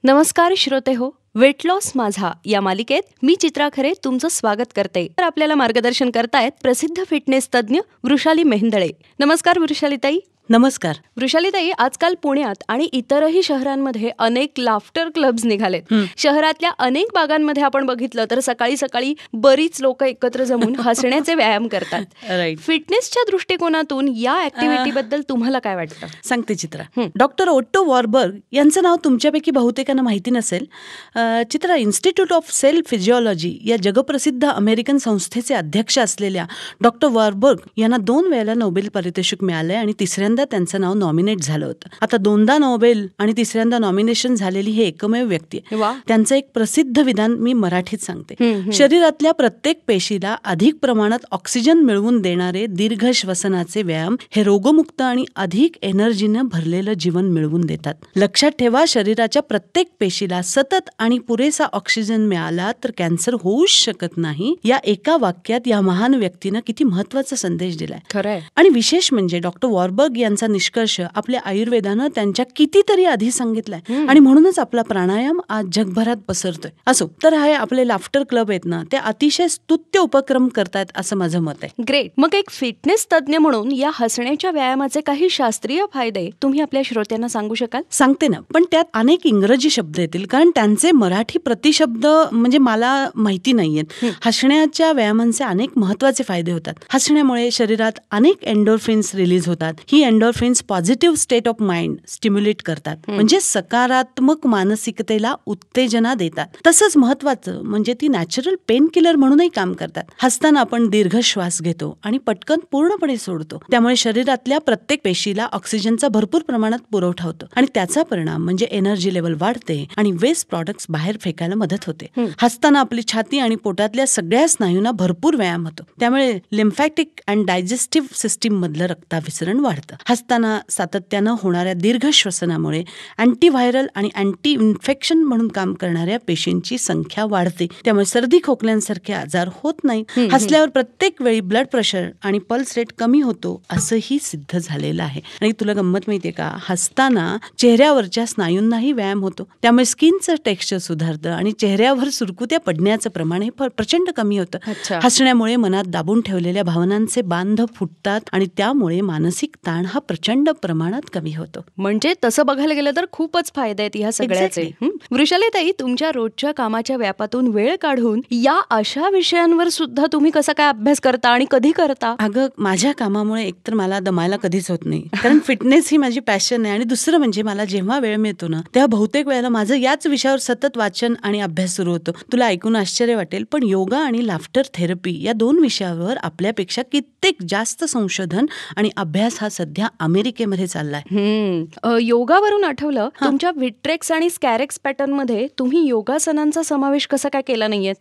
नमस्कार श्रोते हो, वेट लॉस माझा या मालिकेत मी चित्रा खरे तुमचं स्वागत करते. तर आपल्याला मार्गदर्शन करतायत प्रसिद्ध फिटनेस तज्ज्ञ वृषाली मेहेंदळे. नमस्कार वृषालीताई. नमस्कार. वृषालीताई, आजकाल पुण्यात आणि इतरही शहरांमध्ये अनेक लाफ्टर क्लब्स निघालेत. शहरातल्या अनेक भागांमध्ये आपण बघितलं तर सकाळी सकाळी बरीच लोक एकत्र जमून हसण्याचे व्यायाम करतात. फिटनेसच्या दृष्टिकोनातून या ऍक्टिव्हिटी बद्दल तुम्हाला काय वाटतं? सांगते चित्रा. डॉक्टर ओट्टो वॉर्बर्ग यांचं नाव तुमच्यापैकी बहुतेकांना माहिती नसेल. चित्रा, इन्स्टिट्यूट ऑफ सेल फिजिओलॉजी या जगप्रसिद्ध अमेरिकन संस्थेचे अध्यक्ष असलेल्या डॉक्टर वॉर्बर्ग यांना 2 वेळेला नोबेल पारितोषिक मिळालंय आणि तिसऱ्यांदा त्यांचं नाव नॉमिनेट झालं होतं. आता 2दा नोबेल आणि तिसऱ्यांदा नॉमिनेशन झालेली हे एकमेव व्यक्ती आहे. त्यांचं एक प्रसिद्ध विधान मी मराठीत सांगते. शरीरातल्या प्रत्येक पेशीला अधिक प्रमाणात ऑक्सिजन मिळवून देणारे दीर्घ श्वसनाचे व्यायाम हे रोगमुक्त आणि अधिक एनर्जीनं भरलेलं जीवन मिळवून देतात. लक्षात ठेवा, शरीराच्या प्रत्येक पेशीला सतत आणि पुरेसा ऑक्सिजन मिळाला तर कॅन्सर होऊच शकत नाही. या एका वाक्यात या महान व्यक्तीनं किती महत्वाचा संदेश दिलाय. खरंय. आणि विशेष म्हणजे डॉक्टर वॉर्बर्ग यांचा निष्कर्ष आपल्या आयुर्वेदानं त्यांच्या कितीतरी आधी सांगितलाय आणि म्हणूनच आपला प्राणायाम आज जगभरात पसरतोय. असो तर हे आपले लाफ्टर क्लब आहेत ना, ते अतिशय स्तुत्य उपक्रम करतायत असं माझं मत आहे. ग्रेट. मग एक फिटनेस तज्ज्ञ म्हणून या हसण्याच्या व्यायामाचे काही शास्त्रीय फायदे तुम्ही आपल्या श्रोत्यांना सांगू शकाल? सांगते ना, पण त्यात अनेक इंग्रजी शब्द येतील कारण त्यांचे मराठी प्रतिशब्द म्हणजे मला माहिती नाहीयेत. हसण्याच्या व्यायामांचे अनेक महत्वाचे फायदे होतात. हसण्यामुळे शरीरात अनेक एंडोर्फिन्स रिलीज होतात. ही endorphins positive state of mind stimulate करतात, म्हणजे सकारात्मक मानसिकतेला उत्तेजना देतात. तसंच महत्वाचं म्हणजे ती नॅचरल पेन किलर म्हणूनही काम करतात. हसताना आपण दीर्घ श्वास घेतो आणि पटकन पूर्णपणे सोडतो. त्यामुळे शरीरातल्या प्रत्येक पेशीला ऑक्सिजनचा भरपूर प्रमाणात पुरवठा होतो आणि त्याचा परिणाम म्हणजे एनर्जी लेवल वाढते आणि वेस्ट प्रॉडक्ट्स बाहेर फेकायला मदत होते. हसताना आपली छाती आणि पोटातल्या सगळ्या स्नायूंना भरपूर व्यायाम होतो. त्यामुळे लिम्फॅटिक अँड डायजेस्टिव्ह सिस्टीम मधलं रक्ताभिसरण वाढतं. हसताना सातत्यानं होणाऱ्या दीर्घ श्वसनामुळे अँटीव्हायरल आणि अँटी इन्फेक्शन म्हणून काम करणाऱ्या पेशींची संख्या वाढते. त्यामुळे सर्दी खोकल्यांसारखे आजार होत नाही. हसल्यावर प्रत्येक वेळी ब्लड प्रेशर आणि पल्स रेट कमी होतो असंही सिद्ध झालेलं आहे. आणि तुला गंमत माहितीये का, हसताना चेहऱ्यावरच्या स्नायूंनाही व्यायाम होतो. त्यामुळे स्किनचं टेक्स्चर सुधारतं आणि चेहऱ्यावर सुरकुत्या पडण्याचं प्रमाण हे प्रचंड कमी होतं. हसण्यामुळे मनात दाबून ठेवलेल्या भावनांचे बांध फुटतात आणि त्यामुळे मानसिक ताण हा प्रचंड प्रमाणात कमी होतो. म्हणजे तसं बघायला गेलं तर खूपच फायदे आहेत ह्या सगळ्याचे. वृषालीताई, तुमच्या रोजच्या कामाच्या व्यापातून वेळ काढून या अशा विषयांवर सुद्धा तुम्ही कसा काय अभ्यास करता आणि कधी करता? अगं, माझ्या कामामुळे एकतर मला दमायला कधीच होत नाही, कारण फिटनेस ही माझी पॅशन आहे. आणि दुसरं म्हणजे मला जेव्हा वेळ मिळतो ना, तेव्हा बहुतेक वेळेला माझं याच विषयावर सतत वाचन आणि अभ्यास सुरू होतो. तुला ऐकून आश्चर्य वाटेल, पण योगा आणि लाफ्टर थेरपी या 2 विषयावर आपल्यापेक्षा कित्येक जास्त संशोधन आणि अभ्यास हा सध्या अमेरिकेमध्ये चाललाय. योगावरून आठवलं, तुमच्या विट्रेक्स आणि स्कॅरेक्स पॅटर्न मध्ये तुम्ही योगासनांचा समावेश कसा काय केला नाहीये?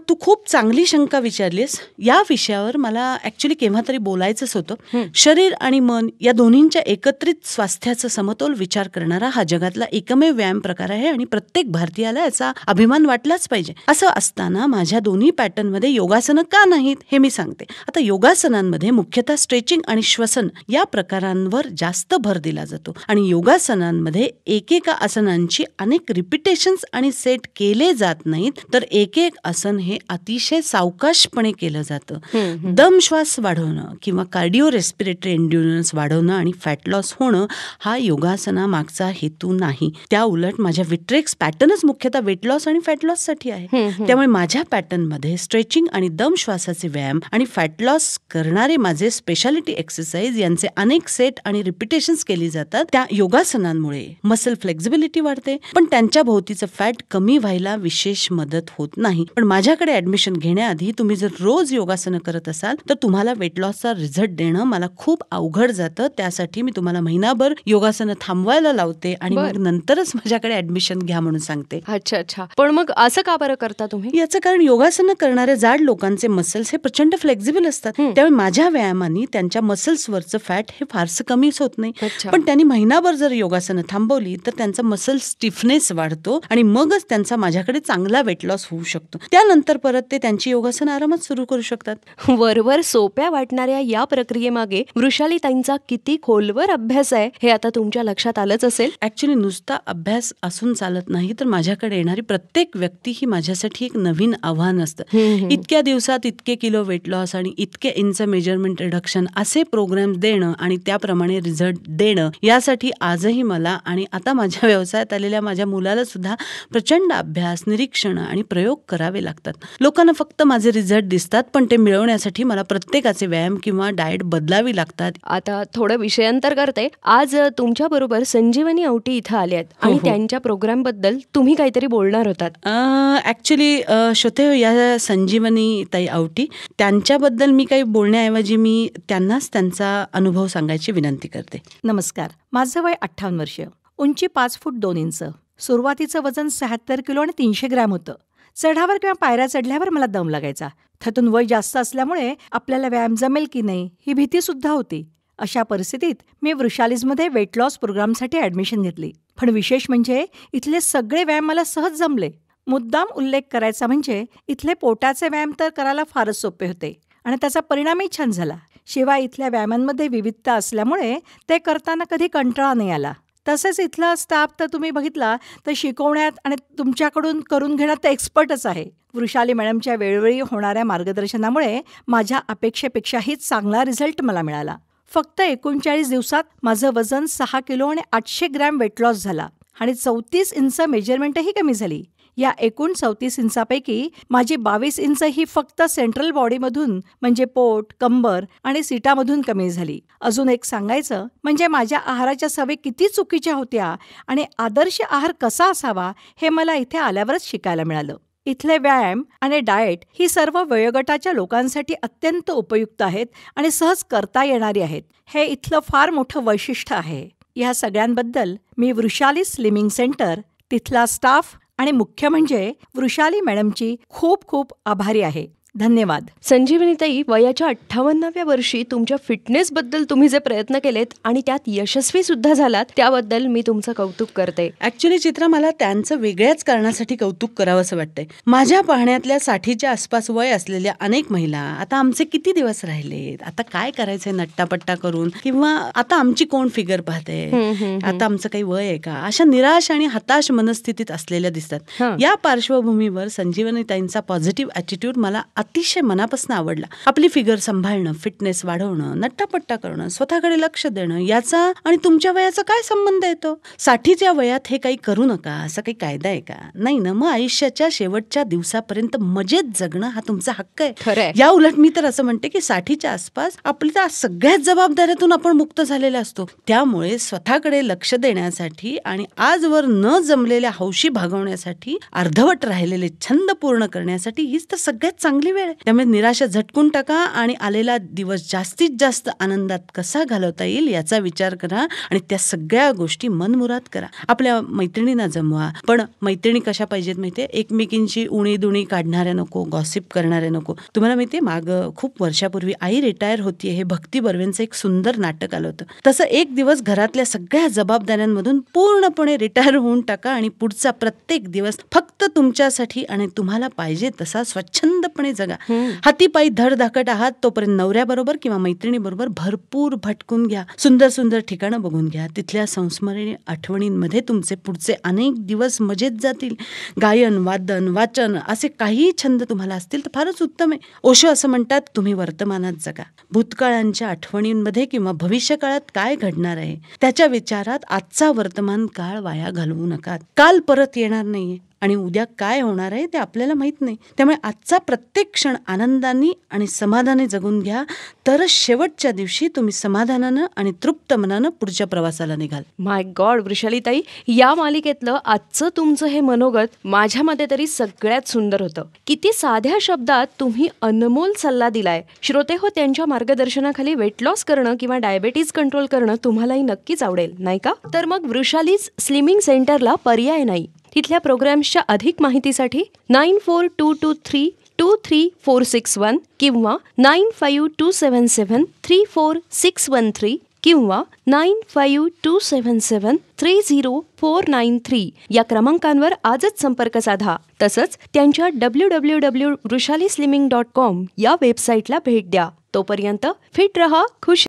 तू खूप चांगली शंका विचारलीस. या विषयावर मला ऍक्च्युली केव्हा तरी बोलायचंच होतं. शरीर आणि मन या दोन्हींच्या एकत्रित स्वास्थ्याचा समतोल विचार करणारा हा जगातला एकमेव व्यायाम प्रकार आहे आणि प्रत्येक भारतीयाला याचा अभिमान वाटलाच पाहिजे. असं असताना माझ्या दोन्ही पॅटर्न मध्ये योगासनं का नाहीत हे मी सांगते. आता योगासनांमध्ये मुख्यतः स्ट्रेचिंग आणि श्वसन या प्रकारांवर जास्त भर दिला जातो आणि योगासनांमध्ये एकेका आसनांची अनेक रिपिटेशन्स आणि सेट केले जात नाहीत, तर एक एक आसन हे अतिशय सावकाशपणे केलं जातं. दम श्वास वाढवणं किंवा कार्डिओ रेस्पिरेटरी एंड्युरन्स वाढवणं आणि फॅट लॉस होणं हा योगासना मागचा हेतू नाही. त्या उलट माझ्या विट्रेक्स पॅटर्नच मुख्यतः वेट लॉस आणि फॅट लॉस साठी आहे. त्यामुळे माझ्या पॅटर्न मध्ये स्ट्रेचिंग आणि दम श्वासाचे व्यायाम आणि फॅट लॉस करणारे माझे स्पेशालिटी एक्सरसाइज यांचे अनेक सेट आणि रिपिटेशन्स केली जातात. त्या योगासनांमुळे मसल फ्लेक्झिबिलिटी वाढते, पण त्यांच्या भोवतीचं फॅट कमी व्हायला विशेष मदत होत नाही. पण माझ्याकडे ऍडमिशन घेण्याआधी तुम्ही जर रोज योगासनं करत असाल तर तुम्हाला वेट लॉसचा रिझल्ट देणं मला खूप अवघड जातं. त्यासाठी मी तुम्हाला महिनाभर योगासनं थांबवायला लावते आणि मग नंतरच माझ्याकडे ऍडमिशन घ्या म्हणून सांगते. अच्छा. पण मग असं का बरं करता तुम्ही? याचं कारण योगासनं करणाऱ्या जाड लोकांचे मसल्स हे प्रचंड फ्लेक्झिबल असतात. त्यामुळे माझ्या व्यायामांनी त्यांच्या मसल्सवरचं फॅट हे फार फारसं कमीच होत नाही. अच्छा. पण त्यांनी महिनाभर जर योगासनं थांबवली तर त्यांचा मसल स्टिफनेस वाढतो आणि मगच त्यांचा माझ्याकडे चांगला वेट लॉस होऊ शकतो. त्यानंतर परत ते त्यांची योगासनं आरामात सुरू करू शकतात. वरवर सोप्या वाटणाऱ्या या प्रक्रियेमागे वृषालीताईंचा किती खोलवर अभ्यास आहे हे आता तुमच्या लक्षात आलंच असेल. ऍक्च्युली नुसता अभ्यास असून चालत नाही, तर माझ्याकडे येणारी प्रत्येक व्यक्ती ही माझ्यासाठी एक नवीन आव्हान असतं. इतक्या दिवसात इतके किलो वेट लॉस आणि इतके इंच मेजरमेंट रिडक्शन असे प्रोग्राम देणं आणि त्याप्रमाणे रिझल्ट देणं, यासाठी आजही मला आणि आता माझ्या व्यवसायात आलेल्या माझ्या मुलाला सुद्धा प्रचंड अभ्यास, निरीक्षण आणि प्रयोग करावे लागतात. लोकांना फक्त माझे रिझल्ट दिसतात, पण ते मिळवण्यासाठी मला प्रत्येकाचे व्यायाम किंवा डाएट बदलावी लागतात. आता थोडं विषयांतर करते. आज तुमच्या बरोबर संजीवनी औटी इथं आले आहेत आणि त्यांच्या प्रोग्राम बद्दल तुम्ही काहीतरी बोलणार होतात. ऍक्च्युली श्रोते, या संजीवनी ताई औटी त्यांच्याबद्दल मी काही बोलण्याऐवजी मी त्यांनाच त्यांचा अनुभव सांगायची विनंती करते. नमस्कार, माझं वय 58 वर्ष, उंची 5 फूट 2 इंच, सुरुवातीचं वजन 76 किलो आणि 300 ग्रॅम होतं. चढावर किंवा पायऱ्या चढल्यावर मला दम लागायचा. त्यातून वय जास्त असल्यामुळे आपल्याला व्यायाम जमेल की नाही ही भीती सुद्धा होती. अशा परिस्थितीत मी वृषालीजमध्ये वेट लॉस प्रोग्रामसाठी ॲडमिशन घेतली. पण विशेष म्हणजे इथले सगळे व्यायाम मला सहज जमले. मुद्दाम उल्लेख करायचा म्हणजे इथले पोटाचे व्यायाम तर करायला फारच सोपे होते आणि त्याचा परिणामही छान झाला. शिवाय इथल्या व्यायामांमध्ये विविधता असल्यामुळे ते करताना कधी कंटाळा नाही आला. तसेच इथला स्टाफ तर तुम्ही बघितला तर शिकवण्यात आणि तुमच्याकडून करून घेण्यात ते एक्सपर्टच आहे. वृषाली मॅडमच्या वेळोवेळी होणाऱ्या मार्गदर्शनामुळे माझ्या अपेक्षेपेक्षाही चांगला रिझल्ट मला मिळाला. फक्त 39 दिवसात माझं वजन 6 किलो आणि 800 ग्रॅम वेट लॉस झाला आणि 34 इंच मेजरमेंटही कमी झाली. या एकूण 34 इंचापैकी माझी 22 इंच ही फक्त सेंट्रल बॉडीमधून म्हणजे पोट, कंबर आणि सीटामधून कमी झाली. अजून एक सांगायचं म्हणजे माझ्या आहाराच्या सवयी किती चुकीच्या होत्या आणि आदर्श आहार कसा असावा हे मला इथे आल्यावरच शिकायला मिळालं. इथले व्यायाम आणि डाएट ही सर्व वयोगटाच्या लोकांसाठी अत्यंत उपयुक्त आहेत आणि सहज करता येणारी आहेत. हे इथलं फार मोठं वैशिष्ट्य आहे. या सगळ्यांबद्दल मी वृषाली स्लिमिंग सेंटर, तिथला स्टाफ आणि मुख्य म्हणजे वृषाली मॅडमची खूप खूप आभारी आहे. धन्यवाद. संजीवनीताई, वयाच्या 58व्या वर्षी तुमच्या फिटनेसबद्दल तुम्ही जे प्रयत्न केलेत आणि त्यात यशस्वी सुद्धा झालात त्याबद्दल मी तुमचं कौतुक करते. ऍक्च्युली चित्रा, मला त्यांचं वेगळ्याच कारणासाठी कौतुक करावं असं वाटतंय. माझ्या पाहण्यातल्या 60च्या आसपास वय असलेल्या अनेक महिला आता आमचे किती दिवस राहिलेत, आता काय करायचंय नट्टापट्टा करून, किंवा आता आमची कोण फिगर पाहते, आता आमचं काही वय आहे का, अशा निराश आणि हताश मनस्थितीत असलेल्या दिसतात. या पार्श्वभूमीवर संजीवनीताईंचा पॉझिटिव्ह ॲटिट्यूड मला अतिशय मनापासून आवडला. आपली फिगर सांभाळणं, फिटनेस वाढवणं, नट्टापट्टा करणं, स्वतःकडे लक्ष देणं, याचा आणि तुमच्या वयाचा काय संबंध येतो? 60च्या वयात हे काही करू नका असा काही कायदा आहे का? नाही ना. मग आयुष्याच्या शेवटच्या दिवसापर्यंत मजेत जगणं हा तुमचा हक्क आहे. या उलट मी तर असं म्हणते की 60च्या आसपास आपल्या सगळ्याच जबाबदाऱ्यातून आपण मुक्त झालेला असतो. त्यामुळे स्वतःकडे लक्ष देण्यासाठी आणि आजवर न जमलेल्या हौशी भागवण्यासाठी, अर्धवट राहिलेले छंद पूर्ण करण्यासाठी हीच तर सगळ्यात चांगली वेळ आहे. त्यामुळे निराशा झटकून टाका आणि आलेला दिवस जास्तीत जास्त आनंदात कसा घालवता येईल याचा विचार करा आणि त्या सगळ्या गोष्टी मनमुराद करा. आपल्या मैत्रिणींना जमवा, पण मैत्रिणी कशा पाहिजेत माहितीये? एकमेकींची उणी दुणी काढणाऱ्या नको, गॉसिप करणाऱ्या नको. तुम्हाला माहितीये, माग खूप वर्षापूर्वी आई रिटायर होतीये हे भक्ती बर्वेंचं एक सुंदर नाटक आलं होतं. तसं एक दिवस घरातल्या सगळ्या जबाबदाऱ्यांमधून पूर्णपणे रिटायर होऊन टाका आणि पुढचा प्रत्येक दिवस फक्त तुमच्यासाठी आणि तुम्हाला पाहिजे तसा स्वच्छंदपणे जगा. हातीपायी धडधाकट आहात तोपर्यंत नवऱ्याबरोबर किंवा मैत्रिणीबरोबर भरपूर भटकून घ्या. सुंदर सुंदर ठिकाणं बघून घ्या. तिथल्या संस्मरणीय आठवणींमध्ये तुमचे पुढचे अनेक दिवस मजेत जातील. गायन, वादन, वाचन असे काही छंद तुम्हाला असतील तर फारच उत्तम आहे. ओशो असं म्हणतात, तुम्ही वर्तमानात जगा. भूतकाळांच्या आठवणींमध्ये किंवा भविष्यकाळात काय घडणार आहे त्याच्या विचारात आजचा वर्तमान काळ वाया घालवू नका. काल परत येणार नाहीये आणि उद्या काय होणार आहे ते आपल्याला माहित नाही. त्यामुळे आजचा प्रत्येक क्षण आनंदाने आणि समाधाने जगून घ्या, तरच शेवटच्या दिवशी तुम्ही समाधानानं आणि तृप्त मनानं पुढच्या प्रवासाला निघाल. माय गॉड वृषालीताई, या मालिकेतलं आजचं तुमचं हे मनोगत माझ्या मते तरी सगळ्यात सुंदर होतं. किती साध्या शब्दात तुम्ही अनमोल सल्ला दिलाय. श्रोते हो, त्यांच्या मार्गदर्शनाखाली वेट लॉस करणं किंवा डायबेटीज कंट्रोल करणं तुम्हालाही नक्कीच आवडेल, नाही का? तर मग वृषालीज स्लिमिंग सेंटरला पर्याय नाही. तिथल्या प्रोग्राम्सच्या अधिक माहितीसाठी 9422323461 किंवा 9527734613 किंवा 9527730493 या क्रमांकांवर आजच संपर्क साधा. तसंच त्यांच्या www.वृषालीस्लिमिंग.com या वेबसाईटला भेट द्या. तोपर्यंत फिट रहा, खुश